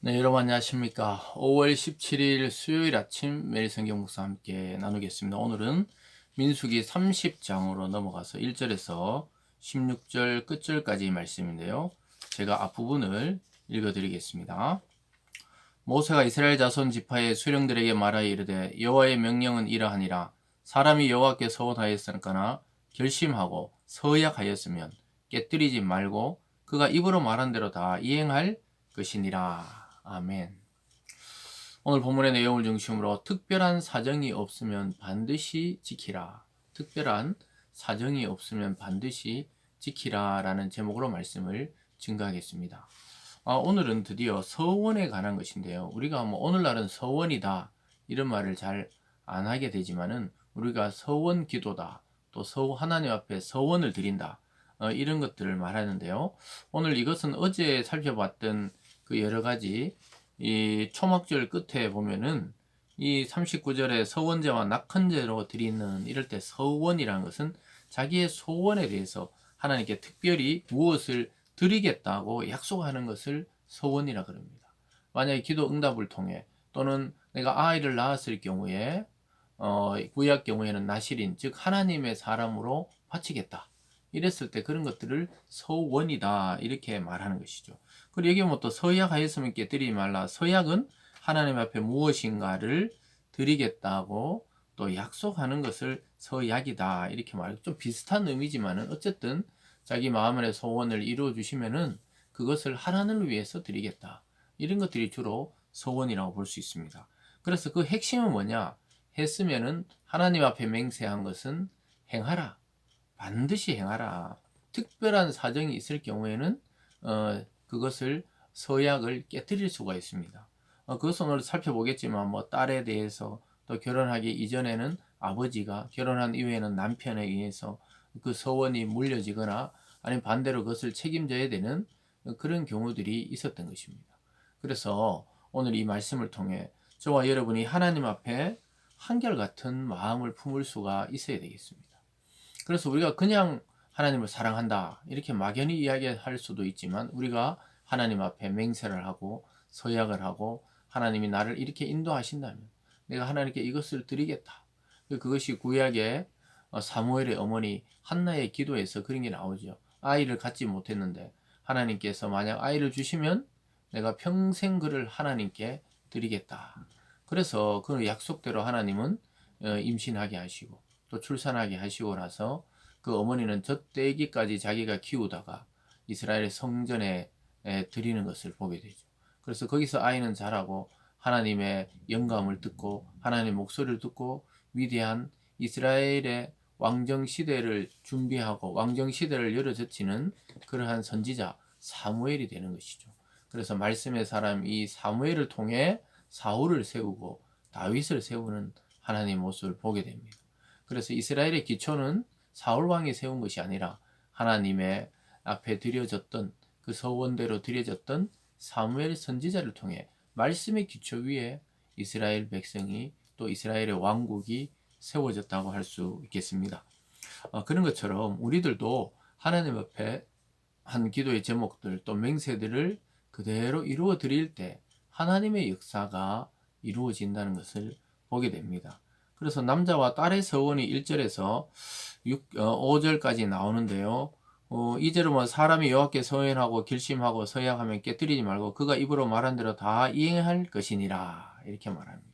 네, 여러분 안녕하십니까. 5월 17일 수요일 아침 매일 성경 묵상 함께 나누겠습니다. 오늘은 민수기 30장으로 넘어가서 1절에서 16절 끝절까지 말씀인데요. 제가 앞부분을 읽어드리겠습니다. 모세가 이스라엘 자손 지파의 수령들에게 말하여 이르되 여호와의 명령은 이러하니라. 사람이 여호와께 서원하였으나 결심하고 서약하였으면 깨뜨리지 말고 그가 입으로 말한 대로 다 이행할 것이니라. 아멘. 오늘 본문의 내용을 중심으로 특별한 사정이 없으면 반드시 지키라. 특별한 사정이 없으면 반드시 지키라 라는 제목으로 말씀을 증가하겠습니다. 오늘은 드디어 서원에 관한 것인데요. 우리가 오늘날은 서원이다 이런 말을 잘 안 하게 되지만은 우리가 서원 기도다 또 하나님 앞에 서원을 드린다 이런 것들을 말하는데요. 오늘 이것은 어제 살펴봤던 그 여러 가지 이 초막절 끝에 보면은 이 39절에 서원제와 낙헌제로 드리는 이럴 때 서원이라는 것은 자기의 소원에 대해서 하나님께 특별히 무엇을 드리겠다고 약속하는 것을 서원이라 그럽니다. 만약에 기도 응답을 통해 또는 내가 아이를 낳았을 경우에 구약 경우에는 나실인 즉 하나님의 사람으로 바치겠다. 이랬을 때 그런 것들을 서원이다 이렇게 말하는 것이죠. 그리고 여기 또 서약하였으면 깨뜨리지 말라. 서약은 하나님 앞에 무엇인가를 드리겠다고 또 약속하는 것을 서약이다 이렇게 말해요. 좀 비슷한 의미지만은 어쨌든 자기 마음의 소원을 이루어 주시면은 그것을 하나님을 위해서 드리겠다. 이런 것들이 주로 서원이라고 볼 수 있습니다. 그래서 그 핵심은 뭐냐? 했으면은 하나님 앞에 맹세한 것은 행하라. 반드시 행하라. 특별한 사정이 있을 경우에는 그것을 서약을 깨뜨릴 수가 있습니다. 그것은 오늘 살펴보겠지만 딸에 대해서 또 결혼하기 이전에는 아버지가 결혼한 이후에는 남편에 의해서 그 서원이 물려지거나 아니면 반대로 그것을 책임져야 되는 그런 경우들이 있었던 것입니다. 그래서 오늘 이 말씀을 통해 저와 여러분이 하나님 앞에 한결같은 마음을 품을 수가 있어야 되겠습니다. 그래서 우리가 그냥 하나님을 사랑한다 이렇게 막연히 이야기할 수도 있지만 우리가 하나님 앞에 맹세를 하고 서약을 하고 하나님이 나를 이렇게 인도하신다면 내가 하나님께 이것을 드리겠다. 그것이 구약의 사무엘의 어머니 한나의 기도에서 그런 게 나오죠. 아이를 갖지 못했는데 하나님께서 만약 아이를 주시면 내가 평생 그를 하나님께 드리겠다. 그래서 그 약속대로 하나님은 임신하게 하시고 또 출산하게 하시고 나서 그 어머니는 젖대기까지 자기가 키우다가 이스라엘의 성전에 드리는 것을 보게 되죠. 그래서 거기서 아이는 자라고 하나님의 영감을 듣고 하나님의 목소리를 듣고 위대한 이스라엘의 왕정 시대를 준비하고 왕정 시대를 열어젖히는 그러한 선지자 사무엘이 되는 것이죠. 그래서 말씀의 사람 이 사무엘을 통해 사울을 세우고 다윗을 세우는 하나님의 모습을 보게 됩니다. 그래서 이스라엘의 기초는 사울 왕이 세운 것이 아니라 하나님의 앞에 드려졌던 그 서원대로 드려졌던 사무엘 선지자를 통해 말씀의 기초 위에 이스라엘 백성이 또 이스라엘의 왕국이 세워졌다고 할 수 있겠습니다. 그런 것처럼 우리들도 하나님 앞에 한 기도의 제목들 또 맹세들을 그대로 이루어 드릴 때 하나님의 역사가 이루어진다는 것을 보게 됩니다. 그래서 남자와 딸의 서원이 1절에서 5절까지 나오는데요. 2절은 사람이 여호와께 서원하고 결심하고 서약하면 깨뜨리지 말고 그가 입으로 말한 대로 다 이행할 것이니라 이렇게 말합니다.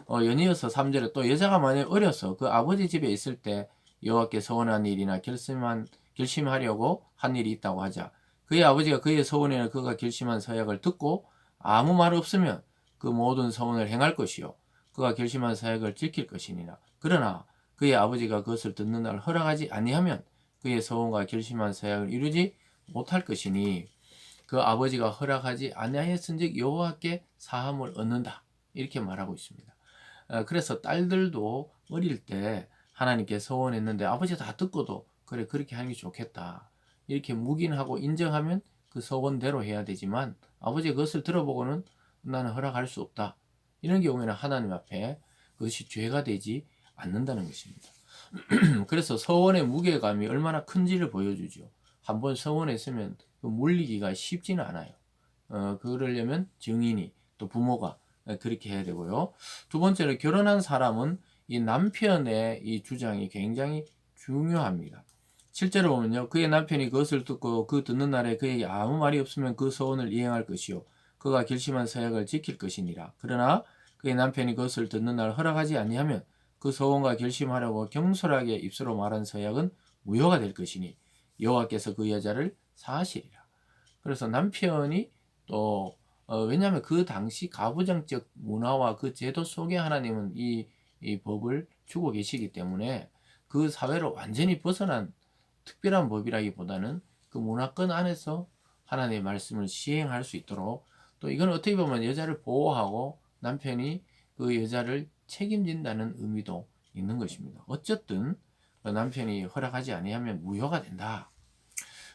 연이어서 3절에 또 여자가 만약 어려서 그 아버지 집에 있을 때 여호와께 서원한 일이나 결심하려고 한 일이 있다고 하자. 그의 아버지가 그의 서원이나 그가 결심한 서약을 듣고 아무 말 없으면 그 모든 서원을 행할 것이요 그가 결심한 서약을 지킬 것이니라. 그러나 그의 아버지가 그것을 듣는 날 허락하지 아니하면 그의 서원과 결심한 서약을 이루지 못할 것이니 그 아버지가 허락하지 아니하였은즉 여호와께 사함을 얻는다. 이렇게 말하고 있습니다. 그래서 딸들도 어릴 때 하나님께 서원했는데 아버지가 다 듣고도 그래 그렇게 하는 게 좋겠다. 이렇게 묵인하고 인정하면 그 서원대로 해야 되지만 아버지가 그것을 들어보고는 나는 허락할 수 없다. 이런 경우에는 하나님 앞에 그것이 죄가 되지 않는다는 것입니다. 그래서 서원의 무게감이 얼마나 큰지를 보여주죠. 한번 서원했으면 그 물리기가 쉽지는 않아요. 그러려면 증인이 또 부모가 그렇게 해야 되고요. 두 번째는 결혼한 사람은 이 남편의 이 주장이 굉장히 중요합니다. 실제로 보면요. 그의 남편이 그것을 듣고 그 듣는 날에 그에게 아무 말이 없으면 그 서원을 이행할 것이요. 그가 결심한 서약을 지킬 것이니라. 그러나 그의 남편이 그것을 듣는 날 허락하지 아니하면 그 서원과 결심하라고 경솔하게 입술로 말한 서약은 무효가 될 것이니 여호와께서 그 여자를 사하시리라. 그래서 남편이 또 왜냐하면 그 당시 가부장적 문화와 그 제도 속에 하나님은 이 법을 주고 계시기 때문에 그 사회를 완전히 벗어난 특별한 법이라기보다는 그 문화권 안에서 하나님의 말씀을 시행할 수 있도록 또 이건 어떻게 보면 여자를 보호하고 남편이 그 여자를 책임진다는 의미도 있는 것입니다. 어쨌든 남편이 허락하지 아니하면 무효가 된다.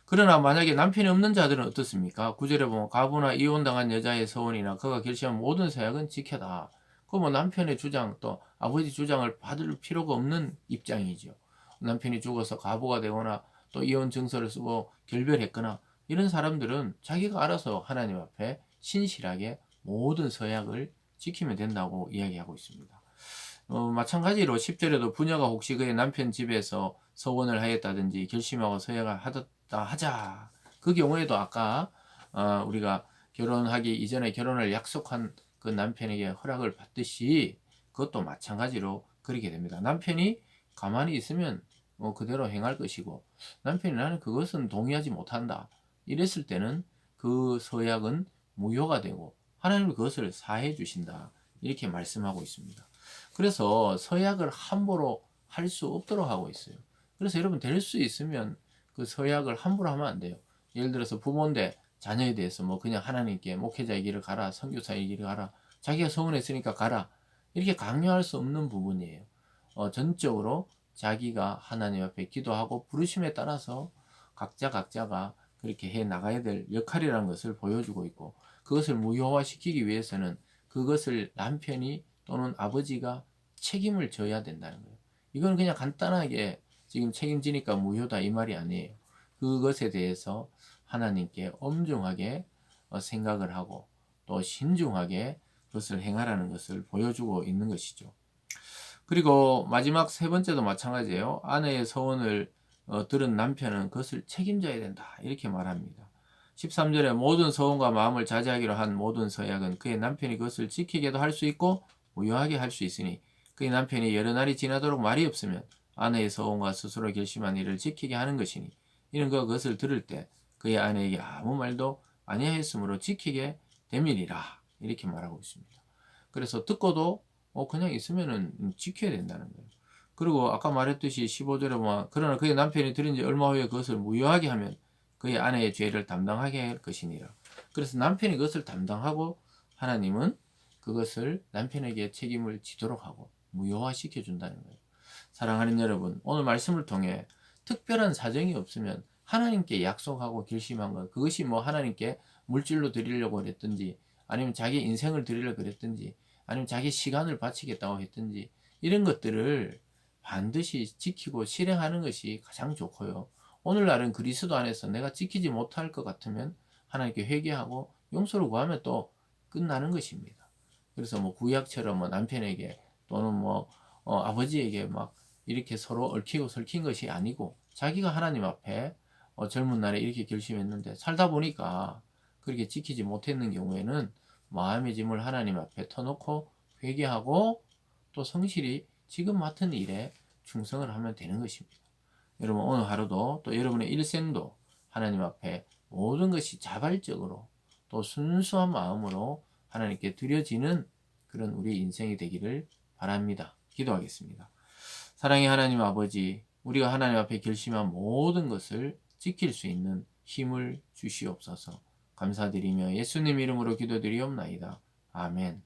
그러나 만약에 남편이 없는 자들은 어떻습니까? 9절에 보면 가부나 이혼당한 여자의 서원이나 그가 결심한 모든 서약은 지켜다. 그뭐 남편의 주장 또 아버지 주장을 받을 필요가 없는 입장이죠. 남편이 죽어서 가부가 되거나 또 이혼 증서를 쓰고 결별했거나 이런 사람들은 자기가 알아서 하나님 앞에 신실하게 모든 서약을 지키면 된다고 이야기하고 있습니다. 마찬가지로 10절에도 부녀가 혹시 그의 남편 집에서 서원을 하였다든지 결심하고 서약을 하였다 하자. 그 경우에도 아까 우리가 결혼하기 이전에 결혼을 약속한 그 남편에게 허락을 받듯이 그것도 마찬가지로 그렇게 됩니다. 남편이 가만히 있으면 그대로 행할 것이고 남편이 나는 그것은 동의하지 못한다. 이랬을 때는 그 서약은 무효가 되고 하나님은 그것을 사해 주신다. 이렇게 말씀하고 있습니다. 그래서 서약을 함부로 할 수 없도록 하고 있어요. 그래서 여러분 될 수 있으면 그 서약을 함부로 하면 안 돼요. 예를 들어서 부모인데 자녀에 대해서 뭐 그냥 하나님께 목회자의 길을 가라, 선교사의 길을 가라, 자기가 서운했으니까 가라 이렇게 강요할 수 없는 부분이에요. 전적으로 자기가 하나님 앞에 기도하고 부르심에 따라서 각자가 그렇게 해 나가야 될 역할이라는 것을 보여주고 있고 그것을 무효화시키기 위해서는 그것을 남편이 또는 아버지가 책임을 져야 된다는 거예요. 이건 그냥 간단하게 지금 책임지니까 무효다 이 말이 아니에요. 그것에 대해서 하나님께 엄중하게 생각을 하고 또 신중하게 그것을 행하라는 것을 보여주고 있는 것이죠. 그리고 마지막 세 번째도 마찬가지예요. 아내의 서원을 들은 남편은 그것을 책임져야 된다. 이렇게 말합니다. 13절에 모든 서원과 마음을 자제하기로 한 모든 서약은 그의 남편이 그것을 지키게도 할 수 있고 무효하게 할 수 있으니 그의 남편이 여러 날이 지나도록 말이 없으면 아내의 서원과 스스로 결심한 일을 지키게 하는 것이니 이는 그것을 들을 때 그의 아내에게 아무 말도 아니하였으므로 지키게 됨이니라. 이렇게 말하고 있습니다. 그래서 듣고도 그냥 있으면은 지켜야 된다는 거예요. 그리고 아까 말했듯이 15절에 보면 그러나 그의 남편이 들은 지 얼마 후에 그것을 무효하게 하면 그의 아내의 죄를 담당하게 할 것이니라. 그래서 남편이 그것을 담당하고 하나님은 그것을 남편에게 책임을 지도록 하고 무효화시켜 준다는 거예요. 사랑하는 여러분, 오늘 말씀을 통해 특별한 사정이 없으면 하나님께 약속하고 결심한 것, 그것이 뭐 하나님께 물질로 드리려고 그랬든지 아니면 자기 인생을 드리려고 그랬든지 아니면 자기 시간을 바치겠다고 했든지 이런 것들을 반드시 지키고 실행하는 것이 가장 좋고요. 오늘날은 그리스도 안에서 내가 지키지 못할 것 같으면 하나님께 회개하고 용서를 구하면 또 끝나는 것입니다. 그래서 뭐 구약처럼 뭐 남편에게 또는 뭐 아버지에게 막 이렇게 서로 얽히고 설킨 것이 아니고 자기가 하나님 앞에 젊은 날에 이렇게 결심했는데 살다 보니까 그렇게 지키지 못했는 경우에는 마음의 짐을 하나님 앞에 터놓고 회개하고 또 성실히 지금 맡은 일에 충성을 하면 되는 것입니다. 여러분 오늘 하루도 또 여러분의 일생도 하나님 앞에 모든 것이 자발적으로 또 순수한 마음으로 하나님께 드려지는 그런 우리 인생이 되기를 바랍니다. 기도하겠습니다. 사랑의 하나님 아버지, 우리가 하나님 앞에 결심한 모든 것을 지킬 수 있는 힘을 주시옵소서. 감사드리며 예수님 이름으로 기도드리옵나이다. 아멘.